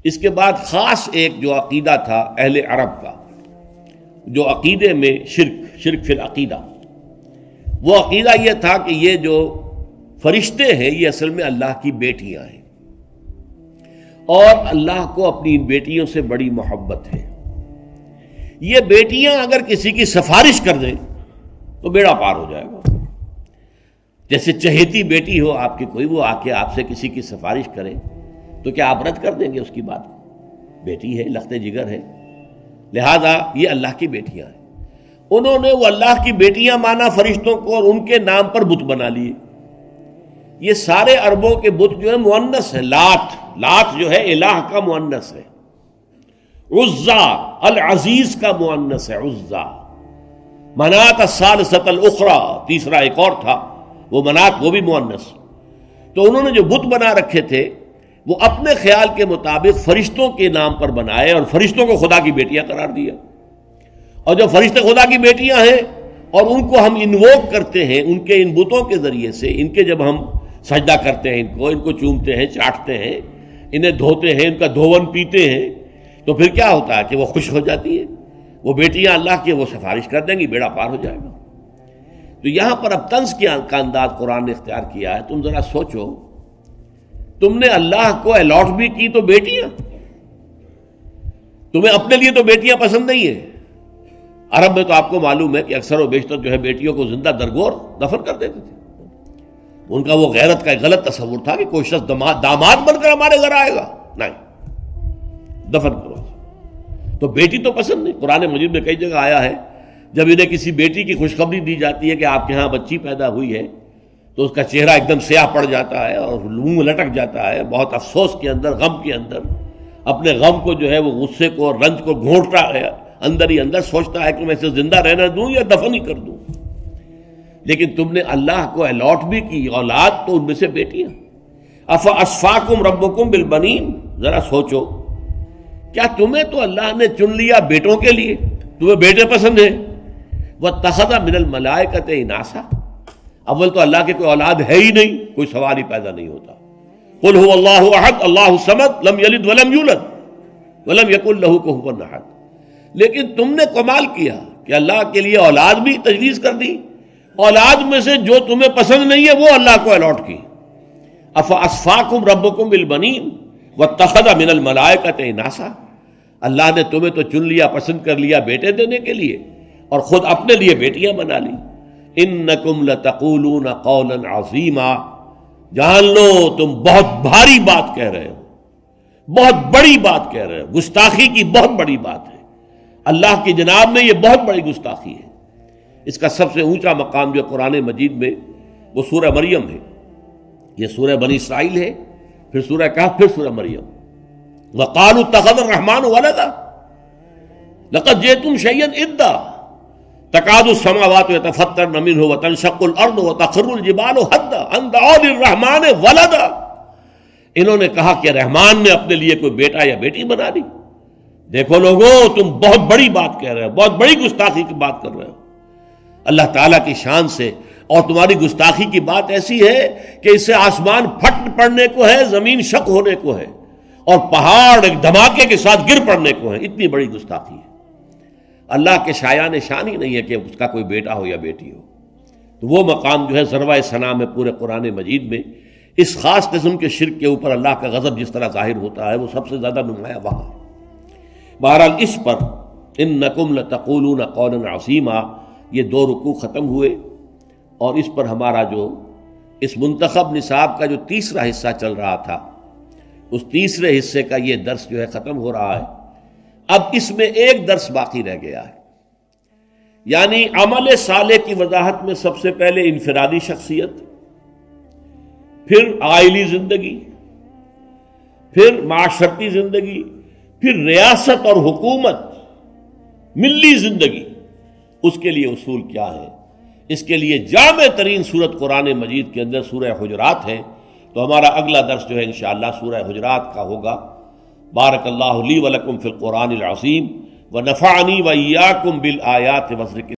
اس کے بعد خاص ایک جو عقیدہ تھا اہل عرب کا، جو عقیدے میں شرک فی العقیدہ، وہ عقیدہ یہ تھا کہ یہ جو فرشتے ہیں یہ اصل میں اللہ کی بیٹیاں ہیں، اور اللہ کو اپنی ان بیٹیوں سے بڑی محبت ہے۔ یہ بیٹیاں اگر کسی کی سفارش کر دیں تو بیڑا پار ہو جائے گا۔ جیسے چہیتی بیٹی ہو آپ کی کوئی، وہ آ کے آپ سے کسی کی سفارش کرے تو کیا آپ رد کر دیں گے اس کی بات کو؟ بیٹی ہے، لخت جگر ہے، لہذا یہ اللہ کی بیٹیاں ہیں۔ انہوں نے وہ اللہ کی بیٹیاں مانا فرشتوں کو، اور ان کے نام پر بت بنا لیے۔ یہ سارے عربوں کے بت جو ہے مؤنث ہے، لات جو ہے الہ کا مؤنث ہے، عزا العزیز کا مؤنث ہے عزا، منات الثالثۃ الاخری تیسرا ایک اور تھا وہ منات، وہ بھی مؤنث۔ تو انہوں نے جو بت بنا رکھے تھے وہ اپنے خیال کے مطابق فرشتوں کے نام پر بنائے، اور فرشتوں کو خدا کی بیٹیاں قرار دیا۔ اور جو فرشتے خدا کی بیٹیاں ہیں اور ان کو ہم انووک کرتے ہیں ان کے ان بتوں کے ذریعے سے، ان کے جب ہم سجدہ کرتے ہیں، ان کو چومتے ہیں، چاٹتے ہیں، انہیں دھوتے ہیں، ان کا دھون پیتے ہیں، تو پھر کیا ہوتا ہے کہ وہ خوش ہو جاتی ہیں، وہ بیٹیاں اللہ کی، وہ سفارش کر دیں گی، بیڑا پار ہو جائے گا۔ تو یہاں پر اب طنز کا انداز قرآن نے اختیار کیا ہے۔ تم ذرا سوچو، تم نے اللہ کو الاٹ بھی کی تو بیٹیاں، تمہیں اپنے لیے تو بیٹیاں پسند نہیں ہیں۔ عرب میں تو آپ کو معلوم ہے کہ اکثر و بیشتر جو ہے بیٹیوں کو زندہ درگور دفن کر دیتے تھے۔ ان کا وہ غیرت کا ایک غلط تصور تھا کہ کوئی شخص داماد بن کر ہمارے گھر آئے گا، نہیں، دفن کرو۔ تو بیٹی تو پسند نہیں۔ قرآن مجید میں کئی جگہ آیا ہے جب انہیں کسی بیٹی کی خوشخبری دی جاتی ہے کہ آپ کے ہاں بچی پیدا ہوئی ہے تو اس کا چہرہ ایک دم سیاہ پڑ جاتا ہے اور منہ لٹک جاتا ہے، بہت افسوس کے اندر، غم کے اندر، اپنے غم کو جو ہے وہ غصے کو اور رنج کو گھونٹتا ہے، اندر ہی اندر سوچتا ہے کہ میں اسے زندہ رہنا دوں یا دفن ہی کر دوں۔ لیکن تم نے اللہ کو الاٹ بھی کی اولاد، تو ان میں سے بیٹیاں۔ افاصفاکم ربکم بالبنین، ذرا سوچو، کیا تمہیں تو اللہ نے چن لیا بیٹوں کے لیے، تمہیں بیٹے پسند ہیں؟ واتخذ من الملائکۃ اناسا، اول تو اللہ کے کوئی اولاد ہے ہی نہیں، کوئی سوال ہی پیدا نہیں ہوتا۔ قل هو اللہ احد اللہ الصمد لم یلد ولم یولد ولم یکن لہ کفوا احد۔ لیکن تم نے کمال کیا کہ اللہ کے لیے اولاد بھی تجویز کر دی، اولاد میں سے جو تمہیں پسند نہیں ہے وہ اللہ کو الاٹ کی۔ افاصفاکم ربکم بالبنین واتخذ من الملائکۃ اناسا، اللہ نے تمہیں تو چن لیا، پسند کر لیا بیٹے دینے کے لیے، اور خود اپنے لیے بیٹیاں بنا لی۔ انکم لتقولون قولا عظیما، جان لو تم بہت بھاری بات کہہ رہے ہو، بہت بڑی بات کہہ رہے ہو، گستاخی کی بہت بڑی بات ہے، اللہ کی جناب میں یہ بہت بڑی گستاخی ہے۔ اس کا سب سے اونچا مقام جو قرآن مجید میں وہ سورہ مریم ہے، یہ سورہ بنی اسرائیل ہے، پھر سورہ کہف، پھر سورہ مریم۔ وقالوا اتخذ الرحمن ولدا لقد جئتم شيئا ادا تكاد السماوات يتفطرن منه وتنشق الارض وتخر الجبال هدا ان دعوا للرحمن ولدا۔ انہوں نے کہا کہ رحمان نے اپنے لیے کوئی بیٹا یا بیٹی بنا لی۔ دیکھو لوگوں، تم بہت بڑی بات کہہ رہے ہو، بہت بڑی گستاخی کی بات کر رہے ہو اللہ تعالیٰ کی شان سے، اور تمہاری گستاخی کی بات ایسی ہے کہ اس سے آسمان پھٹ پڑنے کو ہے، زمین شق ہونے کو ہے، اور پہاڑ ایک دھماکے کے ساتھ گر پڑنے کو ہے، اتنی بڑی گستاخی ہے۔ اللہ کے شایان شان ہی نہیں ہے کہ اس کا کوئی بیٹا ہو یا بیٹی ہو۔ تو وہ مقام جو ہے ذروۂ ثنا میں پورے قرآن مجید میں، اس خاص قسم کے شرک کے اوپر اللہ کا غضب جس طرح ظاہر ہوتا ہے وہ سب سے زیادہ نمایاں وہاں۔ بہرحال اس پر انکم لتقولون قولا عظیما، یہ 2 رکوع ختم ہوئے، اور اس پر ہمارا جو اس منتخب نصاب کا جو تیسرا حصہ چل رہا تھا، اس تیسرے حصے کا یہ درس جو ہے ختم ہو رہا ہے۔ اب اس میں ایک درس باقی رہ گیا ہے، یعنی عمل صالح کی وضاحت میں سب سے پہلے انفرادی شخصیت، پھر عائلی زندگی، پھر معاشرتی زندگی، پھر ریاست اور حکومت، ملی زندگی، اس کے لیے اصول کیا ہے۔ اس کے لیے جامع ترین سورت قرآن مجید کے اندر سورہ حجرات ہے، تو ہمارا اگلا درس جو ہے انشاءاللہ سورہ حجرات کا ہوگا۔ بارک اللہ لی ولکم فی القرآن العظیم ونفعنی وإیاکم بالآیات والذکر